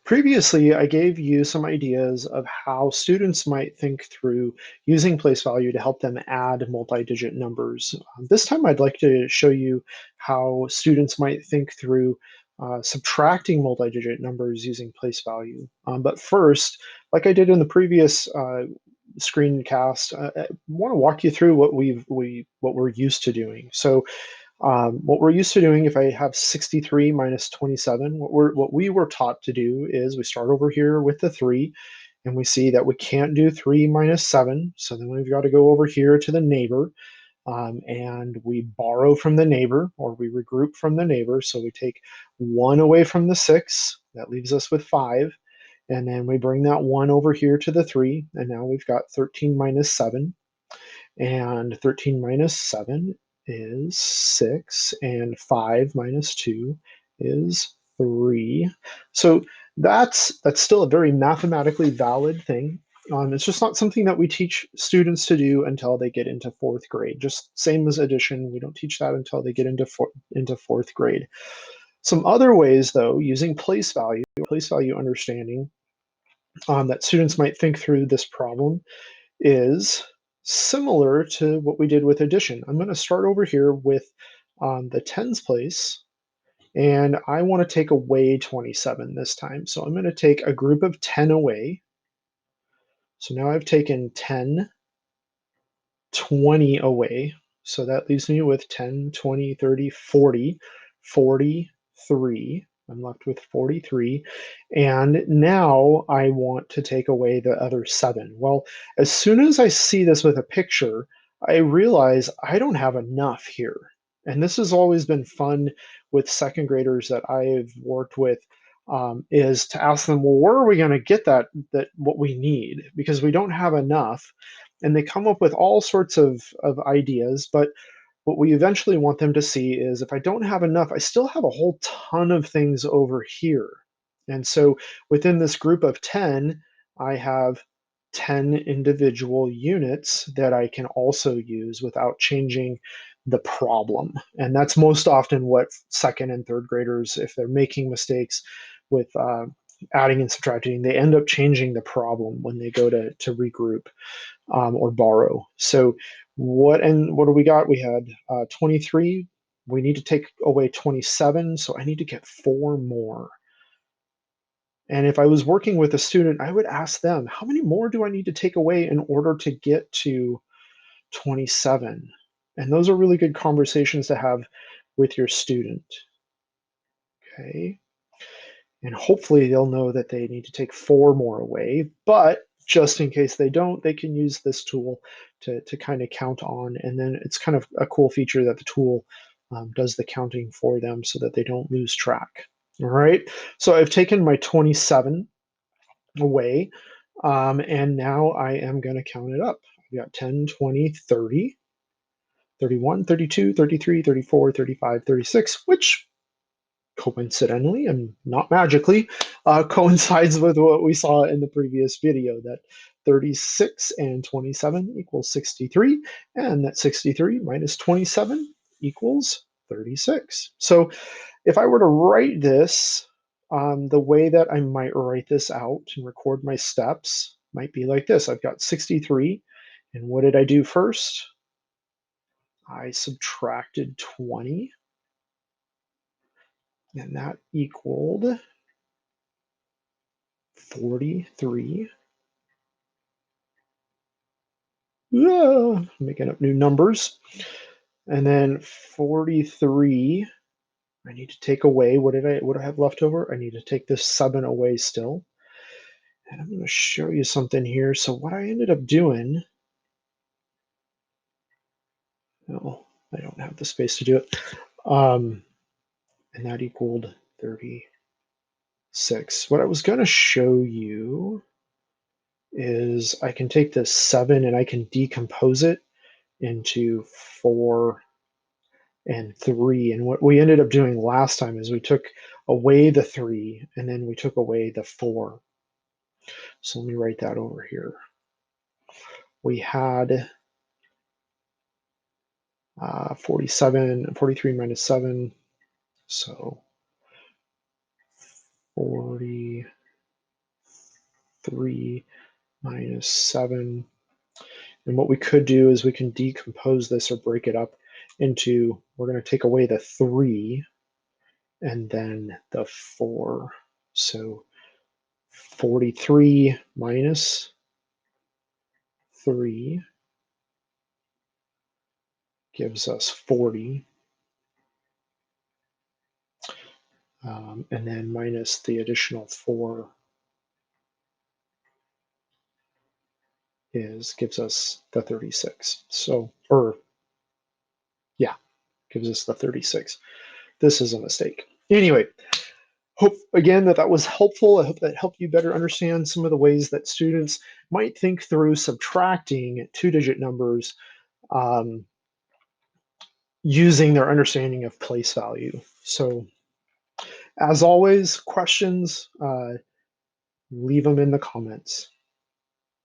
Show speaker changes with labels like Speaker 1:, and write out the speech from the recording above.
Speaker 1: Previously, I gave you some ideas of how students might think through using place value to help them add multi-digit numbers. This time, I'd like to show you how students might think through subtracting multi-digit numbers using place value. But first, like I did in the previous screencast, I want to walk you through what we're used to doing. So what we're used to doing, if I have 63 minus 27, what we were taught to do is we start over here with the 3, and we see that we can't do 3 minus 7. So then we've got to go over here to the neighbor, and we borrow from the neighbor, or we regroup from the neighbor. So we take 1 away from the 6. That leaves us with 5. And then we bring that 1 over here to the 3, and now we've got 13 minus 7. And 13 minus 7 is 6, and 5 minus 2 is 3. So that's still a very mathematically valid thing. It's just not something that we teach students to do until they get into fourth grade. Just same as addition, we don't teach that until they get into fourth grade. Some other ways, though, using place value understanding, that students might think through this problem is similar to what we did with addition. I'm going to start over here with the tens place, and I want to take away 27 this time. So I'm going to take a group of 10 away. So now I've taken 10, 20 away. So that leaves me with 10, 20, 30, 40, 43. I'm left with 43. And now I want to take away the other 7. Well, as soon as I see this with a picture, I realize I don't have enough here. And this has always been fun with second graders that I've worked with, is to ask them, well, where are we going to get that what we need? Because we don't have enough. And they come up with all sorts of ideas, but what we eventually want them to see is if I don't have enough, I still have a whole ton of things over here. And so within this group of 10, I have 10 individual units that I can also use without changing the problem. And that's most often what second and third graders, if they're making mistakes with adding and subtracting, they end up changing the problem when they go to regroup or borrow. So what do we got? We had 23. We need to take away 27, so I need to get 4 more. And if I was working with a student, I would ask them, how many more do I need to take away in order to get to 27? And those are really good conversations to have with your student. Okay. And hopefully they'll know that they need to take 4 more away. But just in case they don't, they can use this tool to kind of count on. And then it's kind of a cool feature that the tool does the counting for them so that they don't lose track. All right. So I've taken my 27 away. And now I am going to count it up. I've got 10, 20, 30, 31, 32, 33, 34, 35, 36, which coincidentally and not magically coincides with what we saw in the previous video, that 36 and 27 equals 63, and that 63 minus 27 equals 36. So if I were to write this, the way that I might write this out and record my steps might be like this. I've got 63, and what did I do first? I subtracted 20, and that equaled 43. Making up new numbers. And then 43, I need to take away, what do I have left over? I need to take this 7 away still. And I'm going to show you something here. So what I ended up doing, no, I don't have the space to do it. And that equaled 36. What I was going to show you is I can take this 7 and I can decompose it into 4 and 3. And what we ended up doing last time is we took away the 3 and then we took away the 4. So let me write that over here. We had 43 minus 7. So 43 3 minus 7. And what we could do is we can decompose this or break it up into, we're going to take away the 3 and then the 4. So 43 minus 3 gives us 40. And then minus the additional 4 gives us the 36. So, or yeah, gives us the 36. This is a mistake. Anyway, hope again that was helpful. I hope that helped you better understand some of the ways that students might think through subtracting two-digit numbers um, using their understanding of place value. So as always, questions, leave them in the comments.